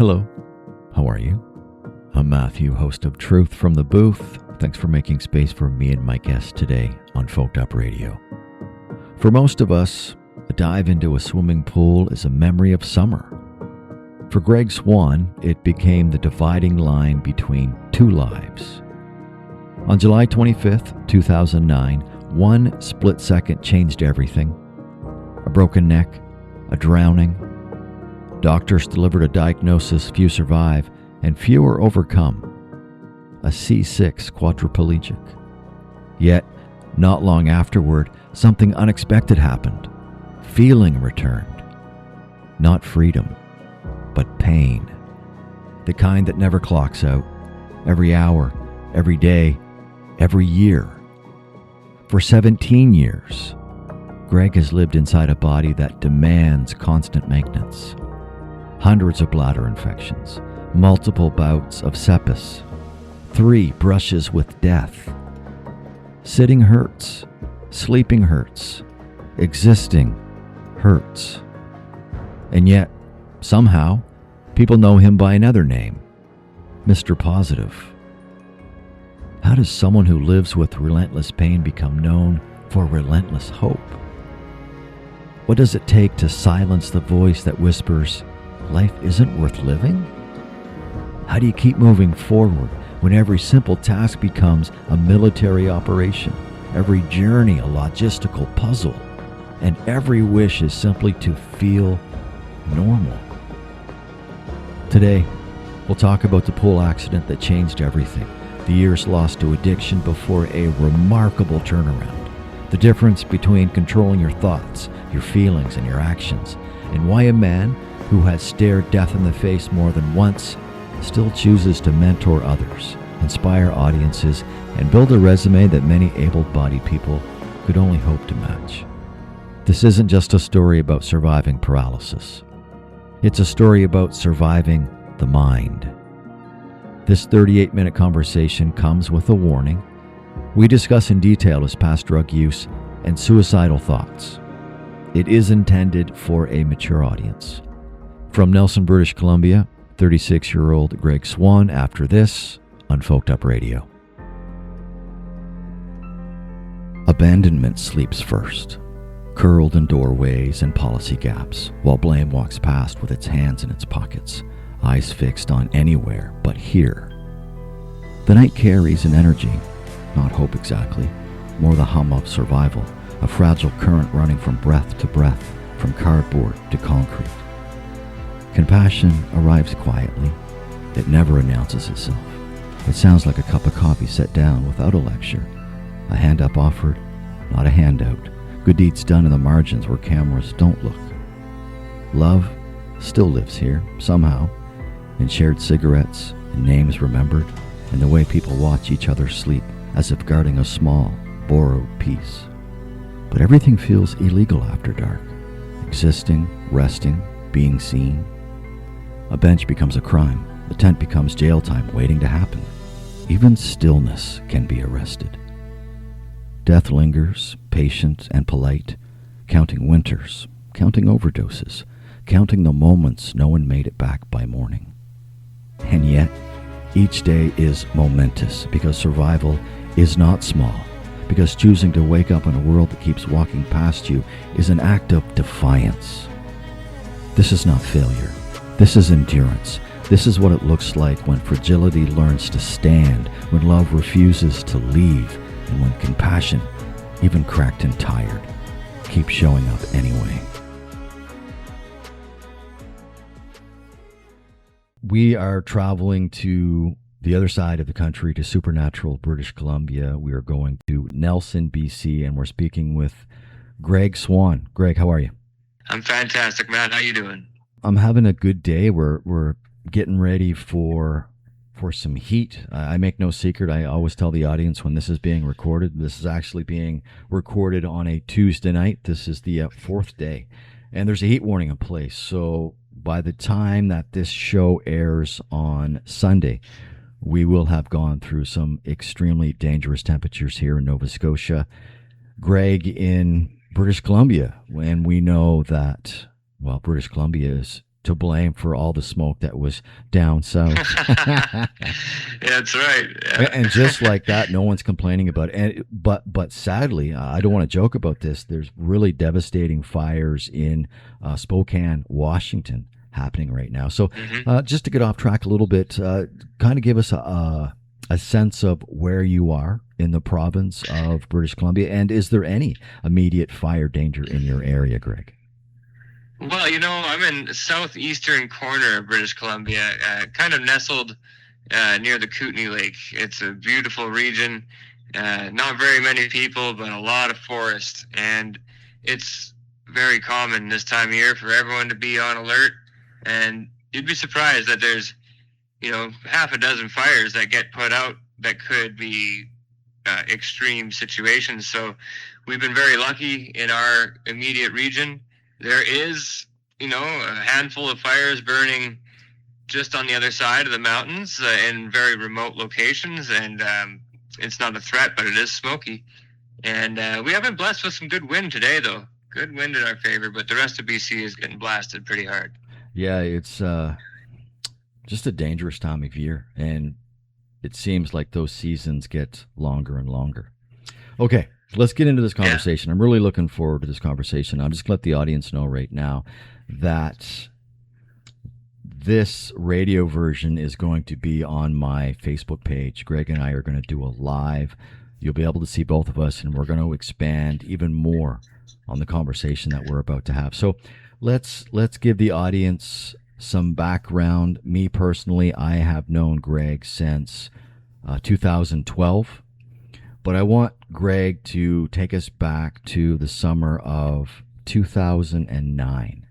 Hello, how are you? I'm Matthew, host of Truth from the Booth. Thanks for making space for me and my guest today on Folked Up Radio. For most of us, a dive into a swimming pool is a memory of summer. For Greg Swan, it became the dividing line between two lives. On July 25th, 2009, one split second changed everything. A broken neck, a drowning. Doctors delivered a diagnosis few survive and few are overcome. A C6 quadriplegic. Yet, not long afterward, something unexpected happened. Feeling returned. Not freedom, but pain. The kind that never clocks out. Every hour, every day, every year. For 17 years, Greg has lived inside a body that demands constant maintenance. Hundreds of bladder infections, multiple bouts of sepsis, 3 brushes with death. Sitting hurts, sleeping hurts, existing hurts. And yet, somehow, people know him by another name, Mr.Positive. How does someone who lives with relentless pain become known for relentless hope? What does it take to silence the voice that whispers, life isn't worth living? How do you keep moving forward when every simple task becomes a military operation, every journey a logistical puzzle, and every wish is simply to feel normal? Today, we'll talk about the pool accident that changed everything, the years lost to addiction before a remarkable turnaround, the difference between controlling your thoughts, your feelings, and your actions, and why a man who has stared death in the face more than once still chooses to mentor others, inspire audiences, and build a resume that many able-bodied people could only hope to match. This isn't just a story about surviving paralysis. It's a story about surviving the mind. This 38-minute conversation comes with a warning. We discuss in detail his past drug use and suicidal thoughts. It is intended for a mature audience. From Nelson, British Columbia, 36-year-old Greg Swan after this on Folked Up Radio. Abandonment sleeps first, curled in doorways and policy gaps, while blame walks past with its hands in its pockets, eyes fixed on anywhere but here. The night carries an energy, not hope exactly, more the hum of survival, a fragile current running from breath to breath, from cardboard to concrete. Compassion arrives quietly. It never announces itself. It sounds like a cup of coffee set down without a lecture. A hand up offered, not a handout. Good deeds done in the margins where cameras don't look. Love still lives here, somehow, in shared cigarettes, in names remembered, in the way people watch each other sleep, as if guarding a small, borrowed peace. But everything feels illegal after dark. Existing, resting, being seen. A bench becomes a crime. A tent becomes jail time waiting to happen. Even stillness can be arrested. Death lingers, patient and polite, counting winters, counting overdoses, counting the moments no one made it back by morning. And yet, each day is momentous because survival is not small, because choosing to wake up in a world that keeps walking past you is an act of defiance. This is not failure. This is endurance. This is what it looks like when fragility learns to stand, when love refuses to leave, and when compassion, even cracked and tired, keeps showing up anyway. We are traveling to the other side of the country, to supernatural British Columbia. We are going to Nelson, BC, and we're speaking with Greg Swan. Greg, how are you? I'm fantastic, man. How you doing? I'm having a good day. We're getting ready for some heat. I make no secret. I always tell the audience when this is being recorded, this is actually being recorded on a Tuesday night. This is the 4th day, and there's a heat warning in place. So by the time that this show airs on Sunday, we will have gone through some extremely dangerous temperatures here in Nova Scotia. Greg in British Columbia, and we know that, well, British Columbia is to blame for all the smoke that was down south. Yeah, that's right. Yeah. And just like that, no one's complaining about it. And but sadly, I don't want to joke about this. There's really devastating fires in Spokane, Washington, happening right now. So, just to get off track a little bit, kind of give us a sense of where you are in the province of British Columbia, and is there any immediate fire danger in your area, Greg? Well, I'm in the southeastern corner of British Columbia, kind of nestled near the Kootenay Lake. It's a beautiful region, not very many people, but a lot of forest. And it's very common this time of year for everyone to be on alert. And you'd be surprised that there's, half a dozen fires that get put out that could be extreme situations. So we've been very lucky in our immediate region. There is, a handful of fires burning just on the other side of the mountains in very remote locations, and it's not a threat, but it is smoky. And we have been blessed with some good wind today, though. Good wind in our favor, but the rest of BC is getting blasted pretty hard. Yeah, it's just a dangerous time of year, and it seems like those seasons get longer and longer. Okay, let's get into this conversation. Yeah. I'm really looking forward to this conversation. I'm just going to let the audience know right now that this radio version is going to be on my Facebook page. Greg and I are going to do a live. You'll be able to see both of us, and we're going to expand even more on the conversation that we're about to have. So let's give the audience some background. Me personally, I have known Greg since 2012. But I want Greg to take us back to the summer of 2009.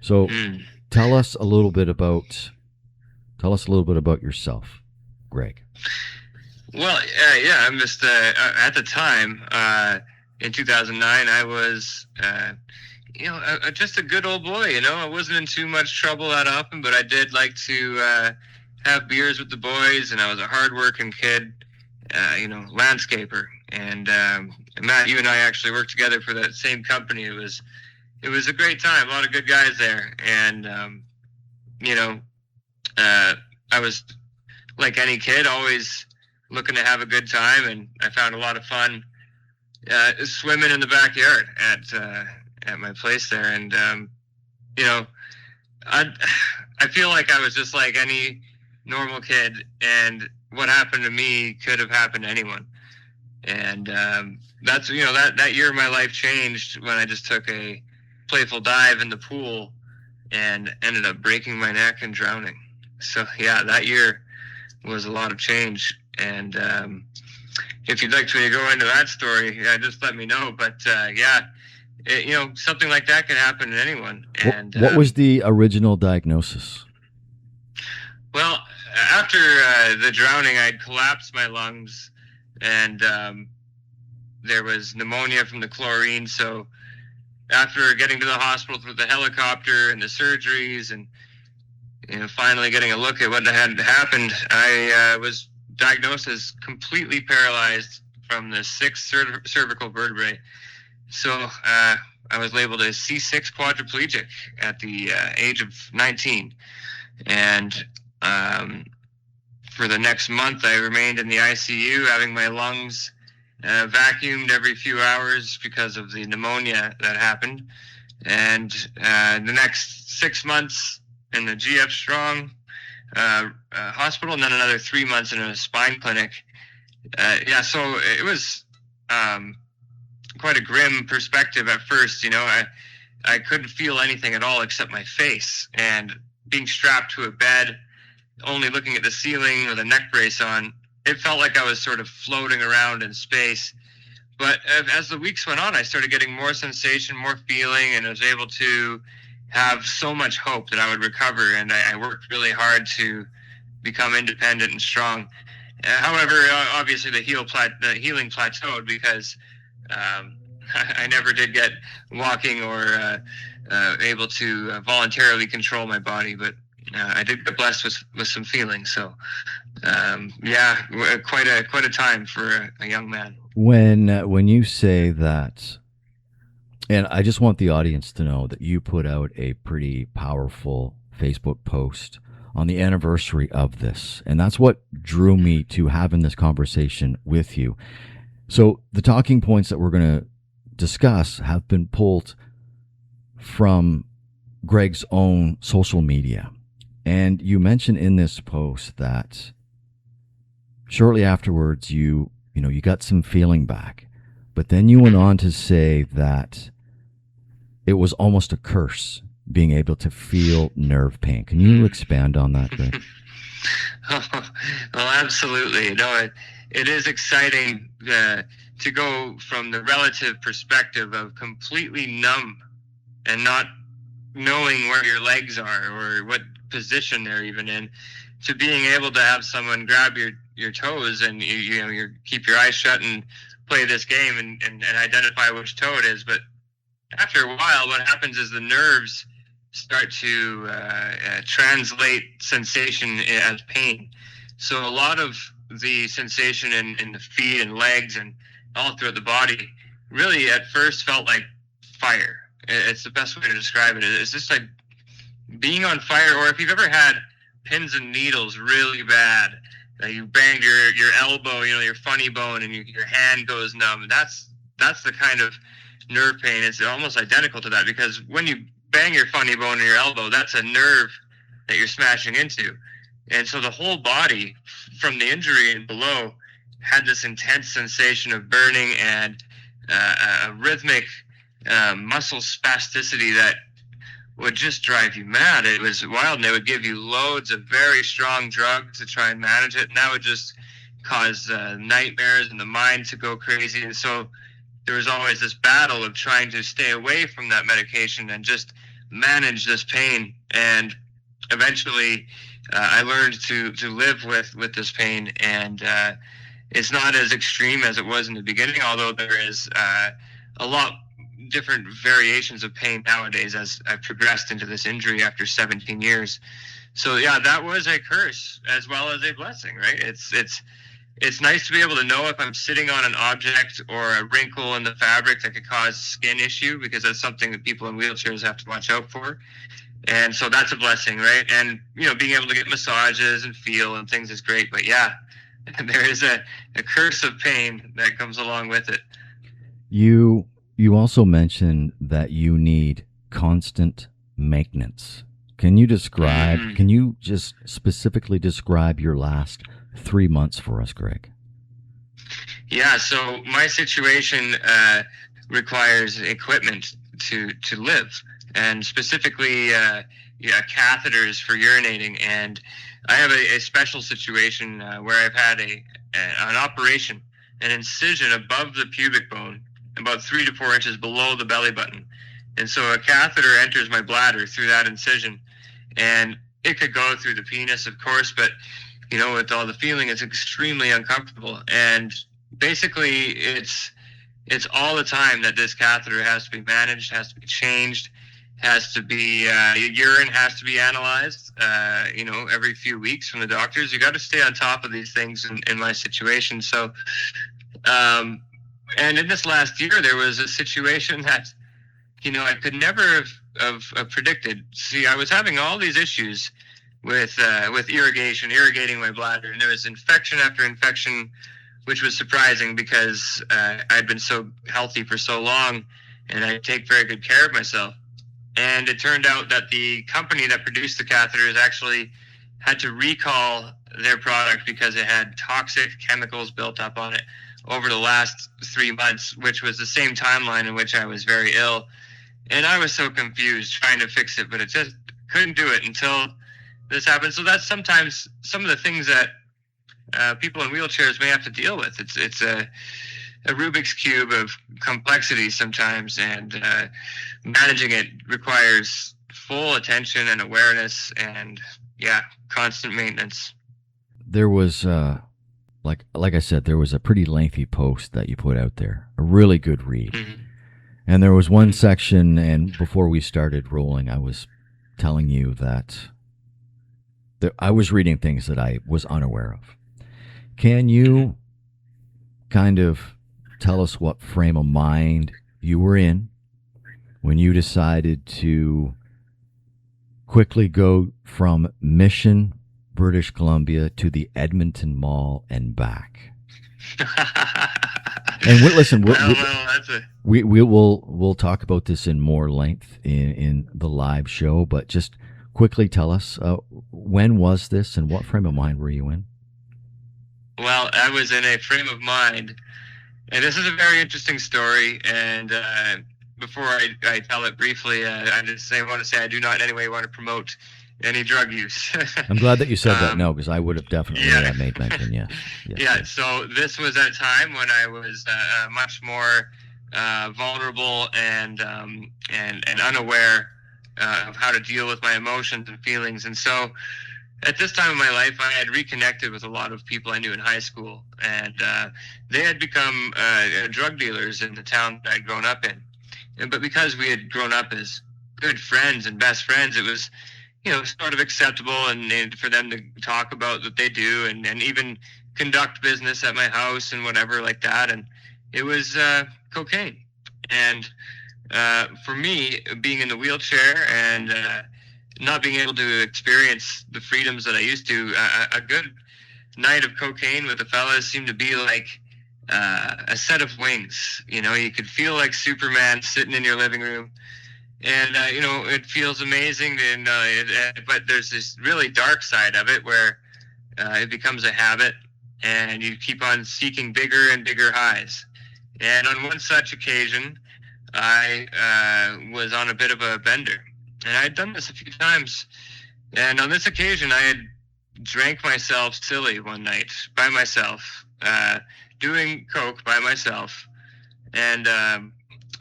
So tell us a little bit about yourself, Greg. Well, I'm just at the time in 2009, I was just a good old boy. I wasn't in too much trouble that often, but I did like to have beers with the boys, and I was a hardworking kid. Landscaper. And Matt, you and I actually worked together for that same company. It was a great time, a lot of good guys there. And, I was, like any kid, always looking to have a good time. And I found a lot of fun swimming in the backyard at my place there. And, I feel like I was just like any normal kid, and what happened to me could have happened to anyone. And that's, that year my life changed when I just took a playful dive in the pool and ended up breaking my neck and drowning. So yeah, that year was a lot of change. And if you'd like to go into that story, just let me know. But something like that could happen to anyone. And what was the original diagnosis? Well, after the drowning, I'd collapsed my lungs, and there was pneumonia from the chlorine. So after getting to the hospital with the helicopter and the surgeries and finally getting a look at what had happened, I was diagnosed as completely paralyzed from the 6th cervical vertebrae. So I was labeled a C6 quadriplegic at the age of 19. And for the next month, I remained in the ICU, having my lungs vacuumed every few hours because of the pneumonia that happened. And the next 6 months in the GF Strong hospital, and then another 3 months in a spine clinic. So it was quite a grim perspective at first. I couldn't feel anything at all except my face, and being strapped to a bed, only looking at the ceiling with a neck brace on, it felt like I was sort of floating around in space. But as the weeks went on, I started getting more sensation, more feeling, and I was able to have so much hope that I would recover. And I worked really hard to become independent and strong. However, obviously the healing plateaued because I never did get walking or able to voluntarily control my body, but I did get blessed with some feelings. So, quite a time for a young man. When you say that And I just want the audience to know that you put out a pretty powerful Facebook post on the anniversary of this. And that's what drew me to having this conversation with you. So the talking points that we're going to discuss have been pulled from Greg's own social media. And you mentioned in this post that shortly afterwards you got some feeling back. But then you went on to say that it was almost a curse being able to feel nerve pain. Can you expand on that, Greg? Well, absolutely. No, it is exciting to go from the relative perspective of completely numb and not knowing where your legs are or what position they're even in, to being able to have someone grab your toes and you keep your eyes shut and play this game and identify which toe it is. But after a while, what happens is the nerves start to translate sensation as pain. So a lot of the sensation in the feet and legs and all throughout the body really at first felt like fire. It's the best way to describe it. It's just like being on fire, or if you've ever had pins and needles really bad, you banged your elbow, your funny bone, and your hand goes numb. That's the kind of nerve pain. It's almost identical to that, because when you bang your funny bone in your elbow, that's a nerve that you're smashing into. And so the whole body, from the injury and below, had this intense sensation of burning and a rhythmic muscle spasticity that would just drive you mad. It was wild, and they would give you loads of very strong drugs to try and manage it, and that would just cause nightmares and the mind to go crazy. And so there was always this battle of trying to stay away from that medication and just manage this pain. And eventually I learned to live with this pain, and it's not as extreme as it was in the beginning, although there is a lot different variations of pain nowadays as I've progressed into this injury after 17 years. So yeah, that was a curse as well as a blessing, right? It's nice to be able to know if I'm sitting on an object or a wrinkle in the fabric that could cause skin issue, because that's something that people in wheelchairs have to watch out for. And so that's a blessing, right? And, being able to get massages and feel and things is great. But yeah, there is a curse of pain that comes along with it. You also mentioned that you need constant maintenance. Can you just specifically describe your last 3 months for us, Greg? Yeah, so my situation requires equipment to live, and specifically catheters for urinating. And I have a special situation where I've had an operation, an incision above the pubic bone, about 3 to 4 inches below the belly button. And so a catheter enters my bladder through that incision, and it could go through the penis, of course, but with all the feeling, it's extremely uncomfortable. And basically it's all the time that this catheter has to be managed, has to be changed, has to be urine has to be analyzed every few weeks from the doctors. You got to stay on top of these things in my situation. So and in this last year, there was a situation that I could never have predicted. See, I was having all these issues with irrigating my bladder, and there was infection after infection, which was surprising because I'd been so healthy for so long, and I take very good care of myself. And it turned out that the company that produced the catheters actually had to recall their product because it had toxic chemicals built up on it over the last 3 months, which was the same timeline in which I was very ill. And I was so confused trying to fix it, but it just couldn't do it until this happened. So that's sometimes some of the things that people in wheelchairs may have to deal with. It's a Rubik's Cube of complexity sometimes, and managing it requires full attention and awareness and, constant maintenance. There was, like I said, there was a pretty lengthy post that you put out there, a really good read. Mm-hmm. And there was one section, and before we started rolling, I was telling you that I was reading things that I was unaware of. Can you kind of tell us what frame of mind you were in when you decided to quickly go from Mission, British Columbia to the Edmonton Mall and back. And listen, we'll talk about this in more length in the live show, but just quickly tell us, when was this and what frame of mind were you in? Well, I was in a frame of mind, and this is a very interesting story, and before I tell it briefly, I want to say I do not in any way want to promote any drug use. I'm glad that you said that. No, because I would have definitely made mention. Yes. Yes. So this was at a time when I was much more vulnerable and unaware of how to deal with my emotions and feelings. And so at this time in my life, I had reconnected with a lot of people I knew in high school, and they had become drug dealers in the town that I'd grown up in. But because we had grown up as good friends and best friends, it was, sort of acceptable and for them to talk about what they do and even conduct business at my house and whatever like that. And it was cocaine. And for me, being in the wheelchair and not being able to experience the freedoms that I used to, a good night of cocaine with the fellas seemed to be like a set of wings. You could feel like Superman sitting in your living room. And, it feels amazing, and but there's this really dark side of it where it becomes a habit, and you keep on seeking bigger and bigger highs. And on one such occasion, I was on a bit of a bender, and I had done this a few times. And on this occasion, I had drank myself silly one night by myself, doing coke by myself, and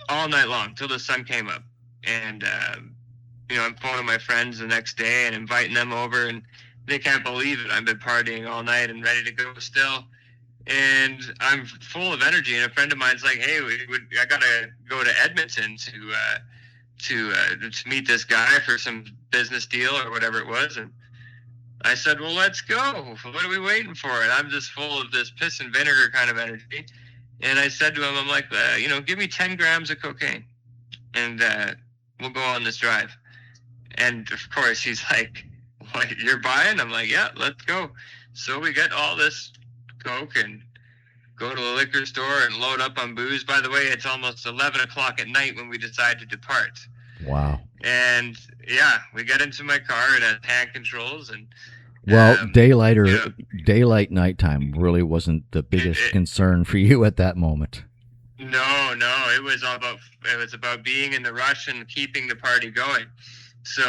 all night long till the sun came up. And, I'm phoning my friends the next day and inviting them over, and they can't believe it. I've been partying all night and ready to go still. And I'm full of energy. And a friend of mine's like, hey, I got to go to Edmonton to meet this guy for some business deal or whatever it was. And I said, well, let's go. What are we waiting for? And I'm just full of this piss and vinegar kind of energy. And I said to him, I'm like, give me 10 grams of cocaine. And we'll go on this drive. And of course he's like, what, you're buying? I'm like, yeah, let's go. So we get all this coke and go to the liquor store and load up on booze. By the way, it's almost 11 o'clock at night when we decide to depart. Wow. And yeah, we get into my car. It has hand controls. And daylight nighttime really wasn't the biggest concern for you at that moment. No, it was about being in the rush and keeping the party going. So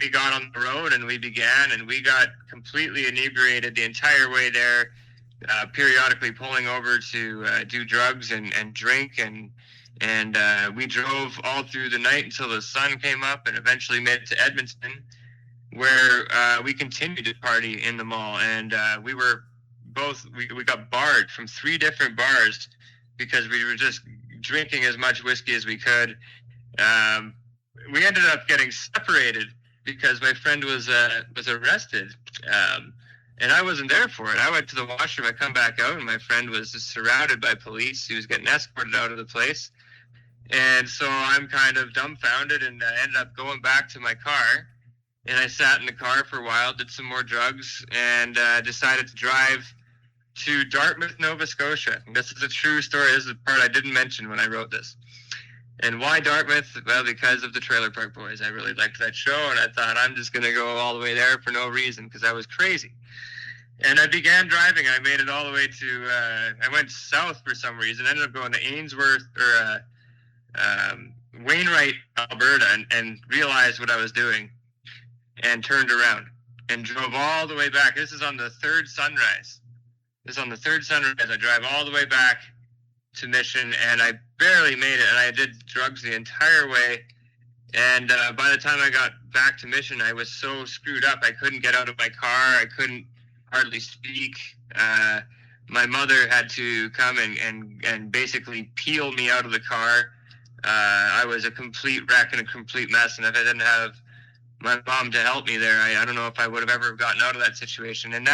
we got on the road and we began, and we got completely inebriated the entire way there, periodically pulling over to do drugs and drink, and we drove all through the night until the sun came up, and eventually made it to Edmonton, where we continued to party in the mall. And we got barred from 3 different bars because we were just drinking as much whiskey as we could. We ended up getting separated because my friend was arrested, and I wasn't there for it. I went to the washroom. I come back out, and my friend was just surrounded by police. He was getting escorted out of the place, and so I'm kind of dumbfounded, and I ended up going back to my car. And I sat in the car for a while, did some more drugs, and decided to drive to Dartmouth, Nova Scotia. And this is a true story. This is the part I didn't mention when I wrote this. And why Dartmouth? Well, because of the Trailer Park Boys. I really liked that show, and I thought I'm just going to go all the way there for no reason because I was crazy. And I began driving. I made it all the way to, I went south for some reason. I ended up going to Ainsworth or Wainwright, Alberta, and realized what I was doing and turned around and drove all the way back. This is on the third sunrise. I drive all the way back to Mission, and I barely made it, and I did drugs the entire way. And by the time I got back to Mission, I was so screwed up. I couldn't get out of my car. I couldn't hardly speak. My mother had to come and basically peel me out of the car. I was a complete wreck and a complete mess, and if I didn't have my mom to help me there, I don't know if I would have ever gotten out of that situation. And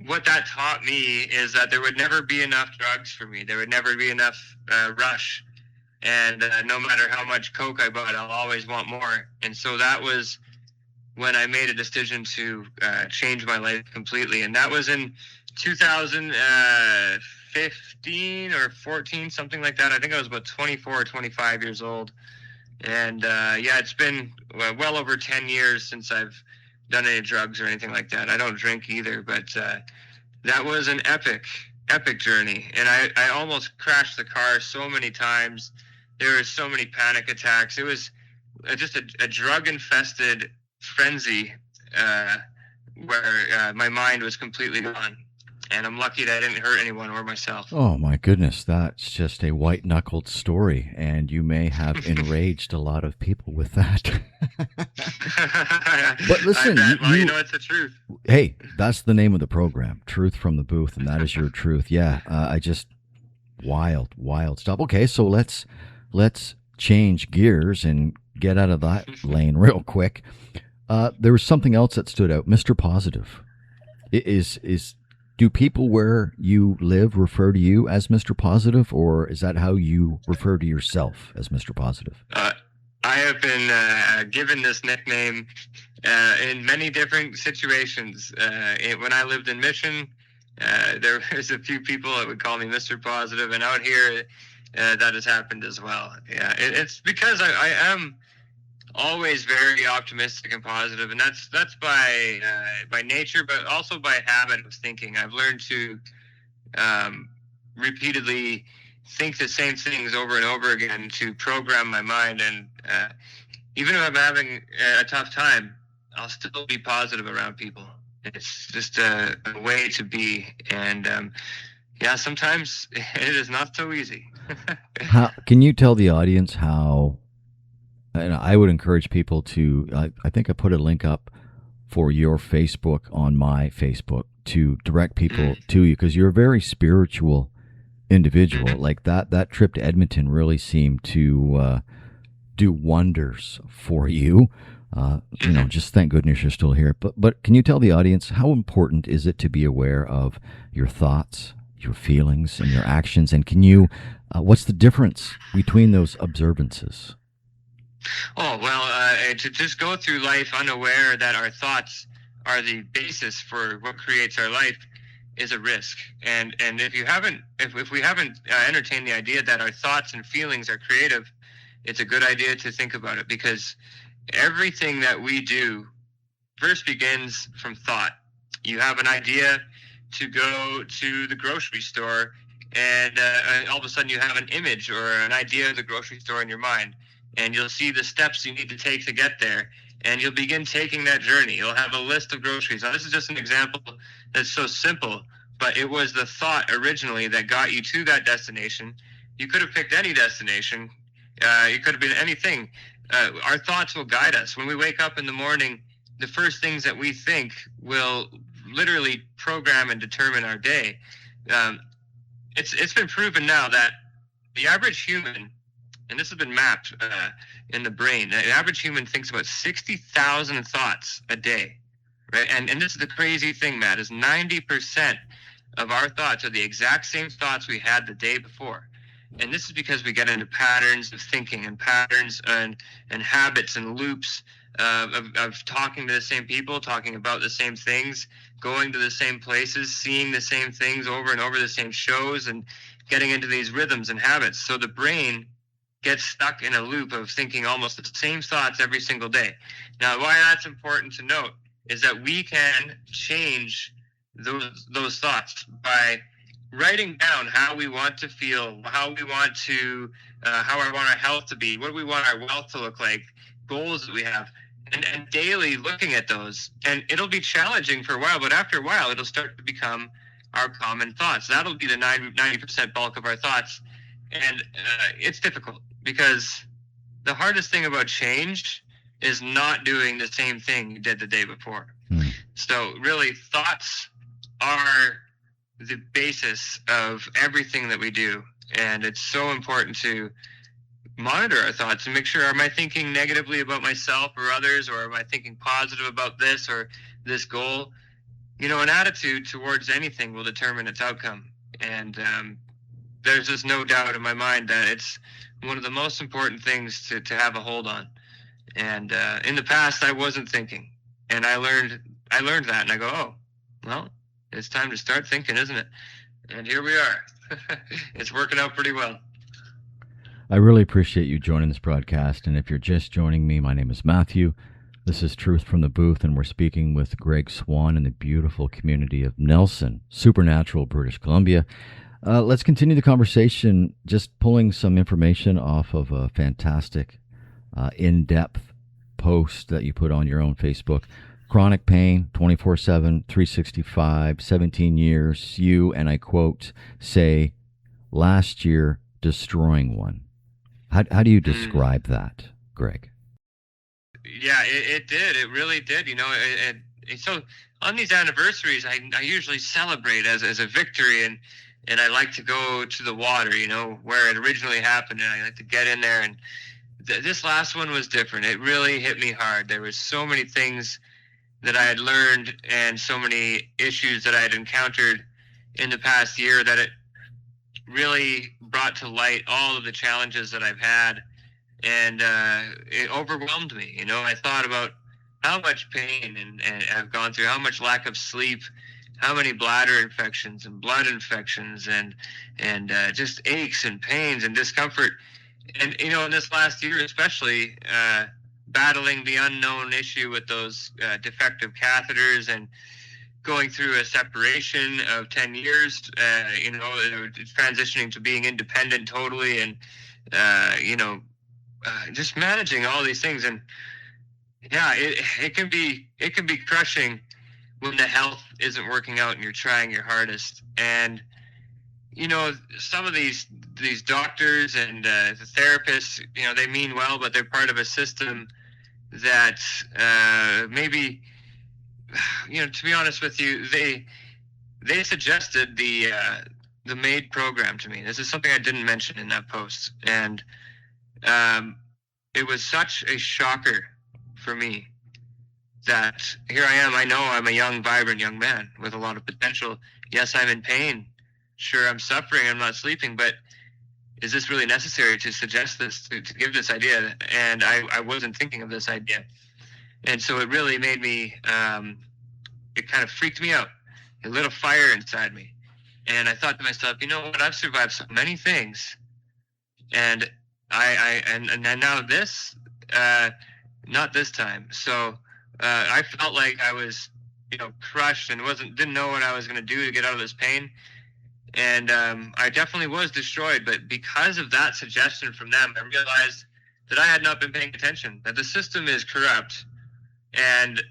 what that taught me is that there would never be enough drugs for me. There would never be enough rush and no matter how much Coke I bought, I'll always want more. And so that was when I made a decision to change my life completely, and that was in 2015 or 14, something like that. I think I was about 24 or 25 years old. And it's been well over 10 years since I've done any drugs or anything like that. I don't drink either, but that was an epic journey. And I almost crashed the car so many times. There were so many panic attacks. It was just a drug-infested frenzy where my mind was completely gone. And I'm lucky that I didn't hurt anyone or myself. Oh, my goodness. That's just a white-knuckled story, and you may have enraged a lot of people with that. But listen, it's the truth. Hey, that's the name of the program, Truth from the Booth, and that is your truth. Yeah, wild stuff. Okay, so let's change gears and get out of that lane real quick. There was something else that stood out. Mr.Positive. Do people where you live refer to you as Mr.Positive, or is that how you refer to yourself as Mr.Positive? I have been given this nickname in many different situations. When I lived in Mission, there was a few people that would call me Mr.Positive, and out here, that has happened as well. Yeah, it's because I am always very optimistic and positive, and that's by nature, but also by habit of thinking. I've learned to repeatedly think the same things over and over again to program my mind, and even if I'm having a tough time, I'll still be positive around people. It's just a way to be, and sometimes it is not so easy. How can you tell the audience how? And I would encourage people to, I think I put a link up for your Facebook on my Facebook to direct people to you, because you're a very spiritual individual. Like that trip to Edmonton really seemed to do wonders for you. Just thank goodness you're still here. But can you tell the audience, how important is it to be aware of your thoughts, your feelings, and your actions? And can you, what's the difference between those observances? Oh, well, to just go through life unaware that our thoughts are the basis for what creates our life is a risk. And if we haven't entertained the idea that our thoughts and feelings are creative, it's a good idea to think about it, because everything that we do first begins from thought. You have an idea to go to the grocery store, and all of a sudden you have an image or an idea of the grocery store in your mind. And you'll see the steps you need to take to get there, and you'll begin taking that journey. You'll have a list of groceries. Now, this is just an example that's so simple, but it was the thought originally that got you to that destination. You could have picked any destination. It could have been anything. Our thoughts will guide us. When we wake up in the morning, the first things that we think will literally program and determine our day. It's been proven now that the average human, and this has been mapped in the brain, the average human thinks about 60,000 thoughts a day, right? And this is the crazy thing, Matt, is 90% of our thoughts are the exact same thoughts we had the day before. And this is because we get into patterns of thinking and patterns and habits and loops of talking to the same people, talking about the same things, going to the same places, seeing the same things over and over, the same shows, and getting into these rhythms and habits. So the brain gets stuck in a loop of thinking almost the same thoughts every single day. Now, why that's important to note is that we can change those thoughts by writing down how we want to feel, how we want to, how I want our health to be, what do we want our wealth to look like, goals that we have, and daily looking at those. And it'll be challenging for a while, but after a while, it'll start to become our common thoughts. That'll be the 90% bulk of our thoughts. And it's difficult, because the hardest thing about change is not doing the same thing you did the day before. So really, thoughts are the basis of everything that we do. And it's so important to monitor our thoughts and make sure, am I thinking negatively about myself or others, or am I thinking positive about this or this goal? An attitude towards anything will determine its outcome. And there's just no doubt in my mind that it's one of the most important things to have a hold on. And in the past, I wasn't thinking, and I learned that, and I go, oh, well, it's time to start thinking, isn't it? And here we are. It's working out pretty well. I really appreciate you joining this broadcast. And if you're just joining me, my name is Matthew. This is Truth from the Booth, and we're speaking with Greg Swan in the beautiful community of Nelson, Supernatural, British Columbia. Let's continue the conversation, just pulling some information off of a fantastic, in-depth post that you put on your own Facebook. Chronic pain, 24/7, 365, 17 years. You, and I quote, say, last year, destroying one. How do you describe that, Greg? Yeah, it did. It really did. So on these anniversaries, I usually celebrate as a victory, and I like to go to the water, where it originally happened, and I like to get in there. And this last one was different. It really hit me hard. There was so many things that I had learned and so many issues that I had encountered in the past year that it really brought to light all of the challenges that I've had. And it overwhelmed me. I thought about how much pain and I've gone through, how much lack of sleep, how many bladder infections and blood infections and just aches and pains and discomfort. And, in this last year especially, battling the unknown issue with those defective catheters and going through a separation of 10 years, transitioning to being independent totally and, just managing all these things. And yeah, it can be crushing when the health isn't working out and you're trying your hardest. And some of these doctors and the therapists, they mean well, but they're part of a system that maybe, to be honest with you, they suggested the MAID program to me. This is something I didn't mention in that post, and it was such a shocker for me that here I am. I know I'm a young, vibrant young man with a lot of potential. Yes, I'm in pain. Sure, I'm suffering. I'm not sleeping. But is this really necessary to suggest this, to give this idea? And I wasn't thinking of this idea. And so it really made me, it kind of freaked me out. It lit a fire inside me. And I thought to myself, you know what? I've survived so many things. And and now this, not this time. So I felt like I was, crushed and didn't know what I was going to do to get out of this pain. And I definitely was destroyed. But because of that suggestion from them, I realized that I had not been paying attention, that the system is corrupt. And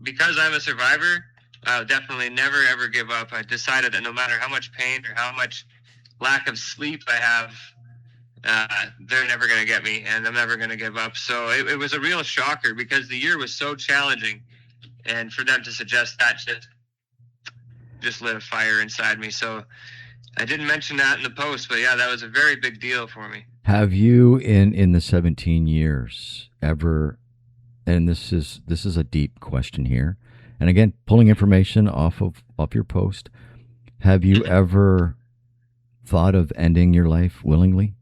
because I'm a survivor, I'll definitely never, ever give up. I decided that no matter how much pain or how much lack of sleep I have, they're never going to get me, and I'm never going to give up. So it was a real shocker because the year was so challenging, and for them to suggest that just lit a fire inside me. So I didn't mention that in the post, but yeah, that was a very big deal for me. Have you in the 17 years ever, and this is a deep question here, and again, pulling information off your post, have you ever thought of ending your life willingly?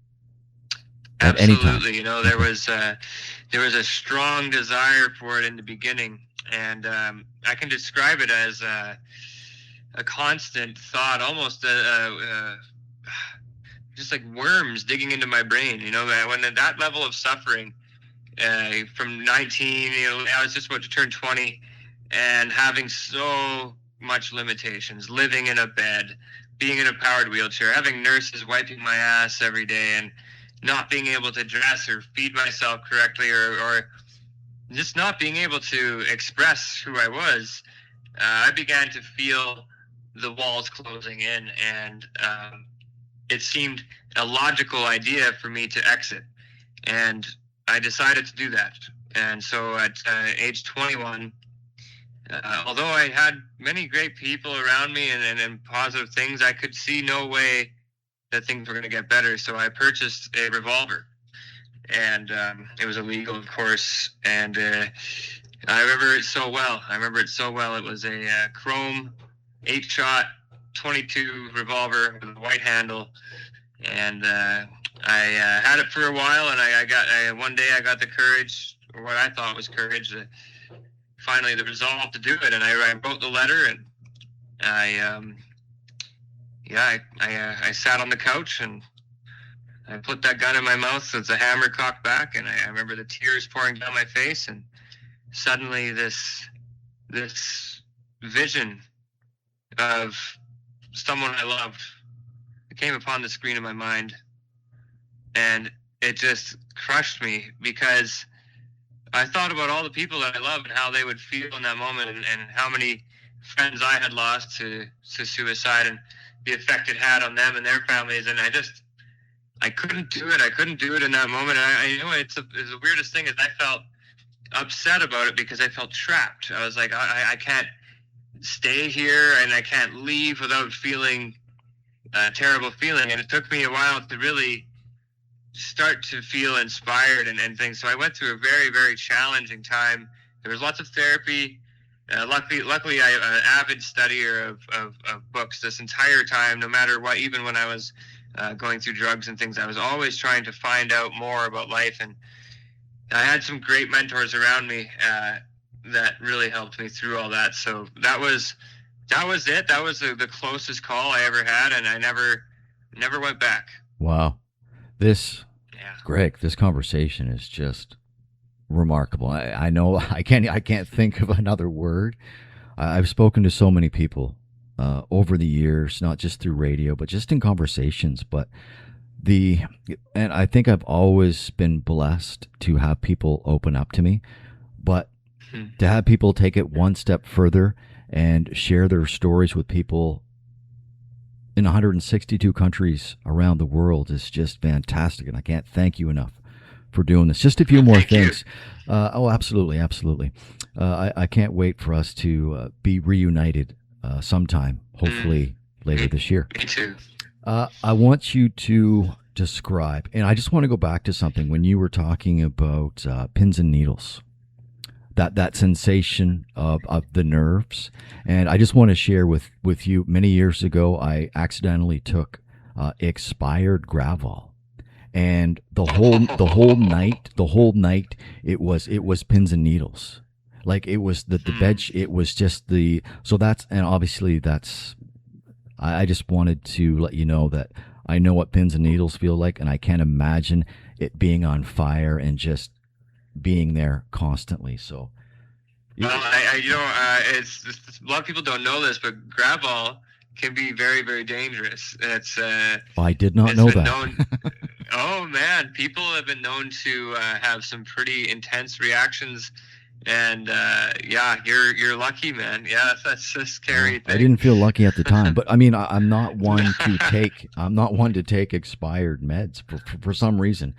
Absolutely. There was a strong desire for it in the beginning, and I can describe it as a constant thought, almost just like worms digging into my brain. When at that level of suffering, from 19, I was just about to turn 20, and having so much limitations, living in a bed, being in a powered wheelchair, having nurses wiping my ass every day, and not being able to dress or feed myself correctly, or just not being able to express who I was, I began to feel the walls closing in, and it seemed a logical idea for me to exit. And I decided to do that. And so at age 21, although I had many great people around me and positive things, I could see no way that things were going to get better. So I purchased a revolver, and it was illegal, of course. And I remember it so well. It was a chrome 8-shot 22 revolver with a white handle. and I had it for a while, and one day I got the courage, or what I thought was courage, finally the resolve to do it, and I wrote the letter, and I sat on the couch and I put that gun in my mouth so it's a hammer cocked back, and I remember the tears pouring down my face, and suddenly this vision of someone I loved came upon the screen of my mind, and it just crushed me, because I thought about all the people that I love and how they would feel in that moment, and how many friends I had lost to suicide, and the effect it had on them and their families, and I couldn't do it. I couldn't do it in that moment. And I know it's the weirdest thing is I felt upset about it because I felt trapped. I was like, I can't stay here, and I can't leave without feeling a terrible feeling. And it took me a while to really start to feel inspired and things. So I went through a very, very challenging time. There was lots of therapy. Luckily, I'm an avid studier of books this entire time, no matter what. Even when I was going through drugs and things, I was always trying to find out more about life. And I had some great mentors around me that really helped me through all that. So that was it. That was the closest call I ever had, and I never went back. Wow. Greg, this conversation is just remarkable. I know I can't think of another word. I've spoken to so many people over the years, not just through radio, but just in conversations. But and I think I've always been blessed to have people open up to me, but to have people take it one step further and share their stories with people in 162 countries around the world is just fantastic. And I can't thank you enough for doing this. Just a few more things. Absolutely. I can't wait for us to be reunited sometime, hopefully later this year. Me too. I want you to describe, and I just want to go back to something when you were talking about pins and needles, that sensation of the nerves. And I just want to share with you, many years ago, I accidentally took expired Gravol. And the whole night, it was pins and needles. Like it was the bed. It was just so that's, and obviously that's, I just wanted to let you know that I know what pins and needles feel like, and I can't imagine it being on fire and just being there constantly. So, well, it's a lot of people don't know this, but Gravol can be very, very dangerous. It's I did not know that. Oh man, people have been known to have some pretty intense reactions, and you're lucky, man. Yeah, that's a scary thing. I didn't feel lucky at the time, but I mean, I'm not one to take expired meds for some reason.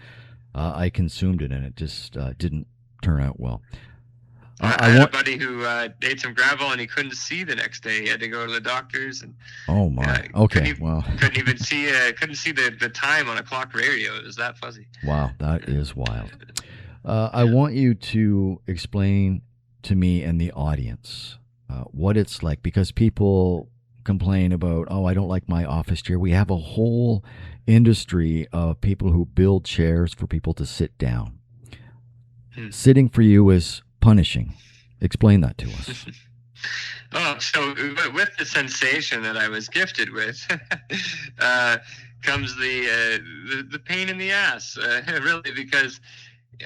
I consumed it, and it just didn't turn out well. I had a buddy who ate some Gravol and he couldn't see the next day. He had to go to the doctors. And oh my! Okay, couldn't even see the time on a clock radio. It was that fuzzy. Wow, that is wild. I want you to explain to me and the audience what it's like, because people complain about, oh, I don't like my office chair. We have a whole industry of people who build chairs for people to sit down. Sitting for you is punishing. Explain that to us. Oh, so with the sensation that I was gifted with comes the pain in the ass, really, because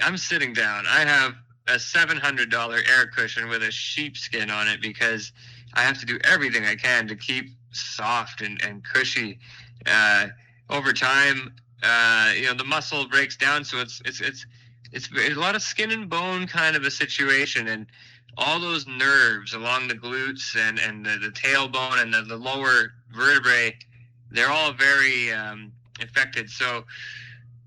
I'm sitting down. I have a $700 air cushion with a sheepskin on it because I have to do everything I can to keep soft and cushy. Over time, the muscle breaks down, so it's a lot of skin and bone kind of a situation, and all those nerves along the glutes and the tailbone and the lower vertebrae, they're all very affected. So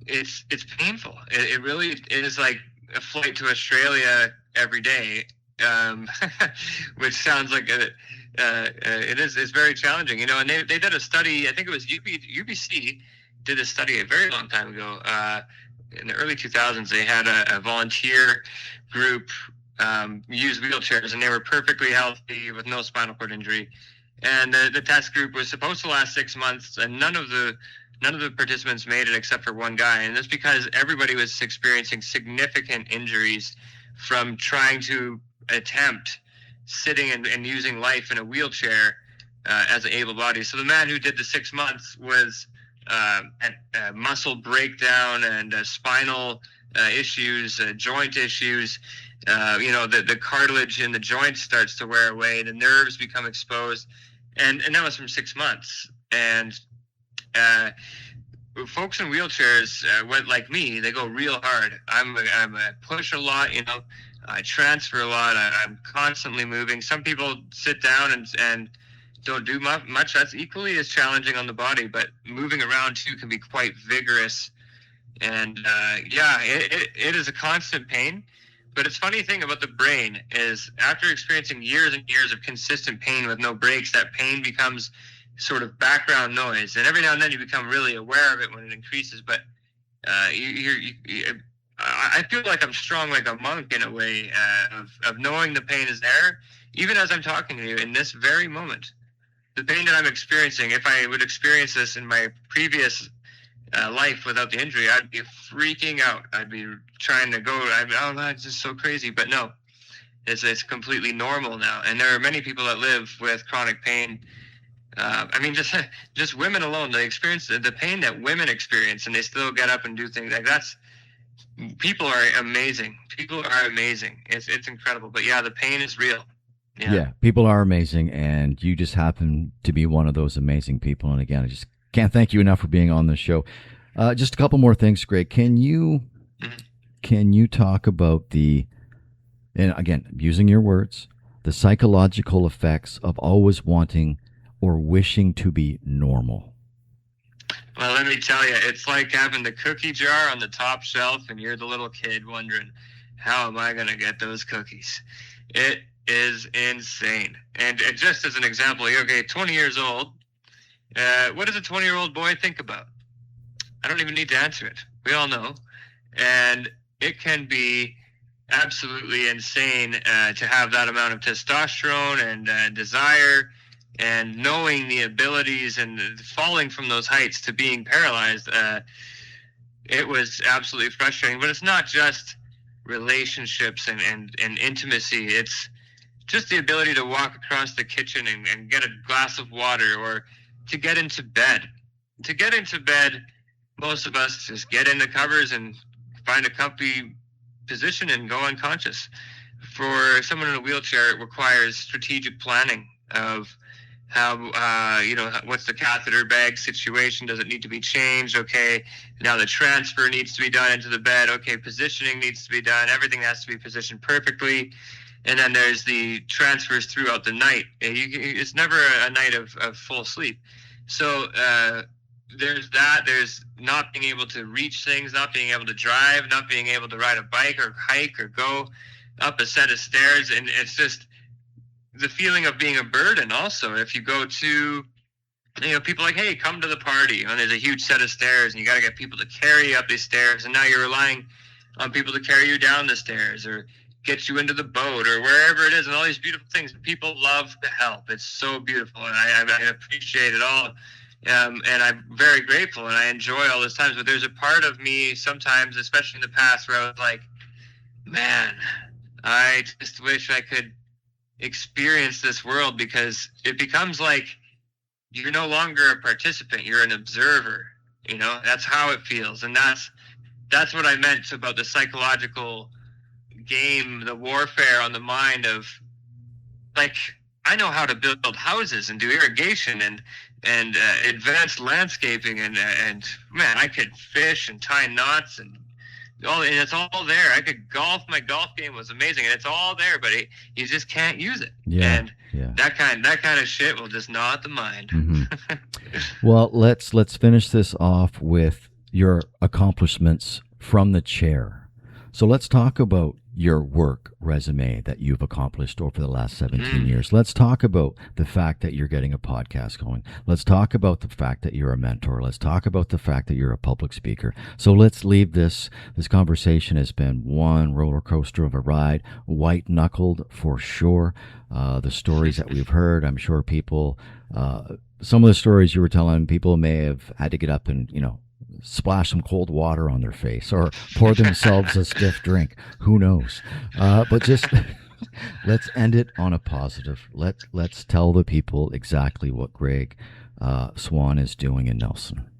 it's painful. It really is like a flight to Australia every day, which sounds like it's very challenging. And they did a study. I think it was UBC did a study a very long time ago. In the early 2000s, they had a volunteer group use wheelchairs, and they were perfectly healthy with no spinal cord injury. And the test group was supposed to last 6 months, and none of the none of the participants made it except for one guy, and that's because everybody was experiencing significant injuries from trying to attempt sitting and using life in a wheelchair as an able body. So the man who did the 6 months was at muscle breakdown and spinal issues, joint issues. The cartilage in the joints starts to wear away, the nerves become exposed, and that was from 6 months. And folks in wheelchairs, like me, they go real hard. I push a lot, I transfer a lot. I'm constantly moving. Some people sit down and don't do much. That's equally as challenging on the body, but moving around too can be quite vigorous. And it is a constant pain. But it's funny thing about the brain is after experiencing years and years of consistent pain with no breaks, that pain becomes sort of background noise. And every now and then you become really aware of it when it increases. But I feel like I'm strong like a monk in a way of knowing the pain is there, even as I'm talking to you in this very moment. The pain that I'm experiencing, if I would experience this in my previous life without the injury, I'd be freaking out. I'd be trying to go, it's just so crazy. But no, it's completely normal now. And there are many people that live with chronic pain. Just women alone, they experience the pain that women experience, and they still get up and do things like that's. People are amazing. People are amazing. It's incredible. But yeah, the pain is real. Yeah, people are amazing, and you just happen to be one of those amazing people. And again, I just can't thank you enough for being on the show. Just a couple more things, Greg. Can you talk about and again, using your words, the psychological effects of always wanting or wishing to be normal? Well, let me tell you, it's like having the cookie jar on the top shelf and you're the little kid wondering, how am I going to get those cookies? It is insane. And just as an example, okay, 20 years old, what does a 20-year-old boy think about? I don't even need to answer it. We all know. And it can be absolutely insane to have that amount of testosterone and desire, and knowing the abilities and falling from those heights to being paralyzed. It was absolutely frustrating. But it's not just relationships and intimacy. It's just the ability to walk across the kitchen and get a glass of water, or to get into bed. To get into bed, most of us just get in the covers and find a comfy position and go unconscious. For someone in a wheelchair, it requires strategic planning of how, what's the catheter bag situation? Does it need to be changed? Okay, now the transfer needs to be done into the bed. Okay, positioning needs to be done. Everything has to be positioned perfectly. And then there's the transfers throughout the night. It's never a night of full sleep. So there's that. There's not being able to reach things, not being able to drive, not being able to ride a bike or hike or go up a set of stairs. And it's just the feeling of being a burden also. If you go to, people like, hey, come to the party, and there's a huge set of stairs and you got to get people to carry you up these stairs, and now you're relying on people to carry you down the stairs or get you into the boat or wherever it is, and all these beautiful things. People love to help. It's so beautiful, and I appreciate it all. And I'm very grateful, and I enjoy all those times. But there's a part of me sometimes, especially in the past, where I was like, man, I just wish I could experience this world, because it becomes like you're no longer a participant, you're an observer. That's how it feels. And that's what I meant about the psychological game, the warfare on the mind of, like, I know how to build houses and do irrigation and advanced landscaping and man, I could fish and tie knots and it's all there. I could golf. My golf game was amazing, and it's all there, but you just can't use it. Yeah, and that kind of shit will just gnaw at the mind. Mm-hmm. Well, let's finish this off with your accomplishments from the chair. So let's talk about your work resume that you've accomplished over the last 17 years. Let's talk about the fact that you're getting a podcast going. Let's talk about the fact that you're a mentor. Let's talk about the fact that you're a public speaker. So let's leave this. This conversation has been one roller coaster of a ride, white knuckled for sure. The stories that we've heard, I'm sure people, some of the stories you were telling, people may have had to get up and, splash some cold water on their face or pour themselves a stiff drink. Who knows? But just let's end it on a positive. Let's tell the people exactly what Greg Swan is doing in Nelson.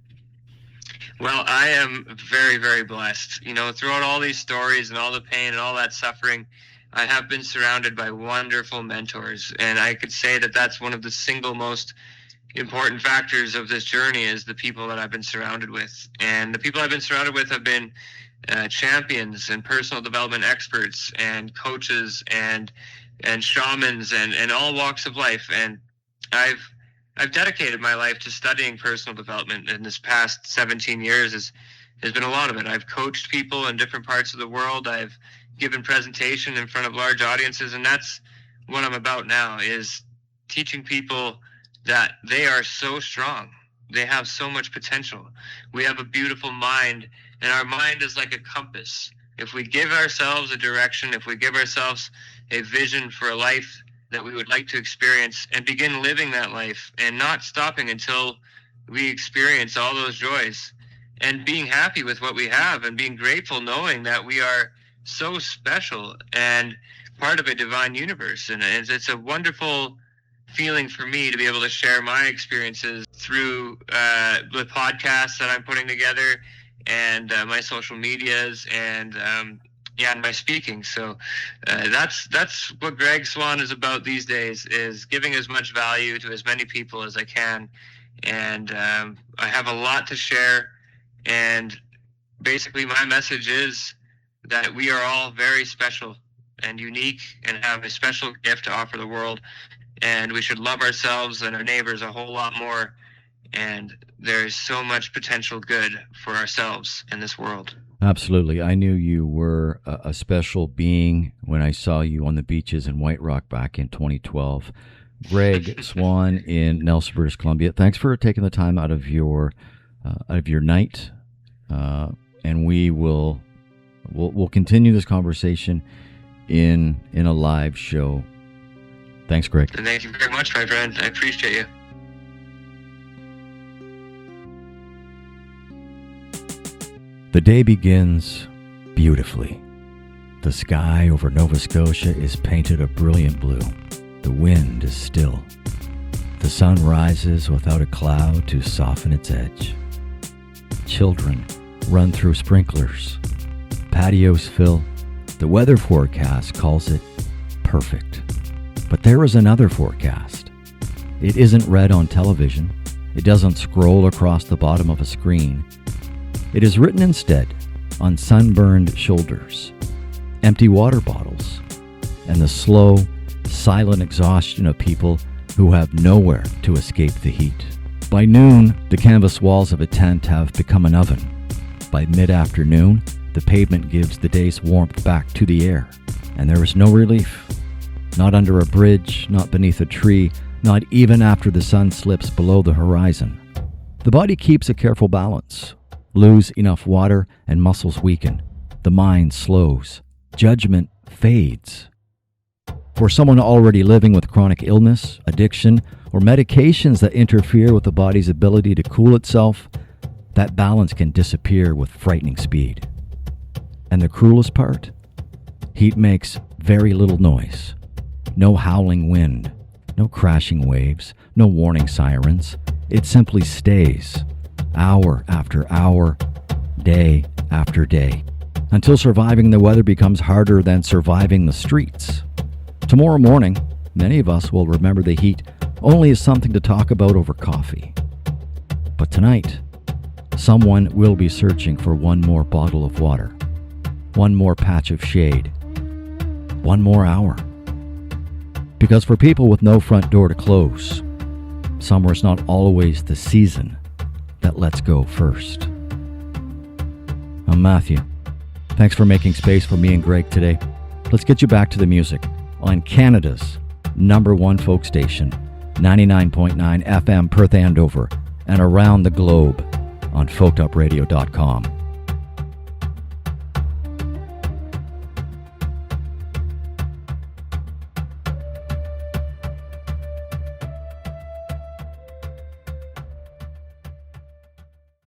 Well, I am very, very blessed. Throughout all these stories and all the pain and all that suffering, I have been surrounded by wonderful mentors. And I could say that that's one of the single most important factors of this journey is the people that I've been surrounded with. And the people I've been surrounded with have been champions and personal development experts and coaches and shamans and all walks of life. And I've dedicated my life to studying personal development, and this past 17 years has been a lot of it. I've coached people in different parts of the world. I've given presentation in front of large audiences, and that's what I'm about now, is teaching people that they are so strong. They have so much potential. We have a beautiful mind, and our mind is like a compass. If we give ourselves a direction, if we give ourselves a vision for a life that we would like to experience and begin living that life and not stopping until we experience all those joys and being happy with what we have and being grateful knowing that we are so special and part of a divine universe. And it's a wonderful feeling for me to be able to share my experiences through the podcasts that I'm putting together and my social medias and my speaking. So that's what Greg Swan is about these days, is giving as much value to as many people as I can. And I have a lot to share. And basically my message is that we are all very special and unique and have a special gift to offer the world. And we should love ourselves and our neighbors a whole lot more. And there's so much potential good for ourselves in this world. Absolutely. I knew you were a special being when I saw you on the beaches in White Rock back in 2012. Greg Swan in Nelson, British Columbia. Thanks for taking the time out of your night. And we'll continue this conversation in a live show. Thanks, Greg. Thank you very much, my friend. I appreciate you. The day begins beautifully. The sky over Nova Scotia is painted a brilliant blue. The wind is still. The sun rises without a cloud to soften its edge. Children run through sprinklers. Patios fill. The weather forecast calls it perfect. But there is another forecast. It isn't read on television. It doesn't scroll across the bottom of a screen. It is written instead on sunburned shoulders, empty water bottles, and the slow, silent exhaustion of people who have nowhere to escape the heat. By noon, the canvas walls of a tent have become an oven. By mid-afternoon, the pavement gives the day's warmth back to the air, and there is no relief. Not under a bridge, not beneath a tree, not even after the sun slips below the horizon. The body keeps a careful balance. Lose enough water and muscles weaken. The mind slows. Judgment fades. For someone already living with chronic illness, addiction, or medications that interfere with the body's ability to cool itself, that balance can disappear with frightening speed. And the cruelest part? Heat makes very little noise. No howling wind, no crashing waves, no warning sirens. It simply stays, hour after hour, day after day, until surviving the weather becomes harder than surviving the streets. Tomorrow morning, many of us will remember the heat only as something to talk about over coffee. But tonight, someone will be searching for one more bottle of water, one more patch of shade, one more hour. Because for people with no front door to close, summer's not always the season that lets go first. I'm Matthew. Thanks for making space for me and Greg today. let's get you back to the music on Canada's #1 folk station, 99.9 FM Perth Andover, and around the globe on folkedupradio.com.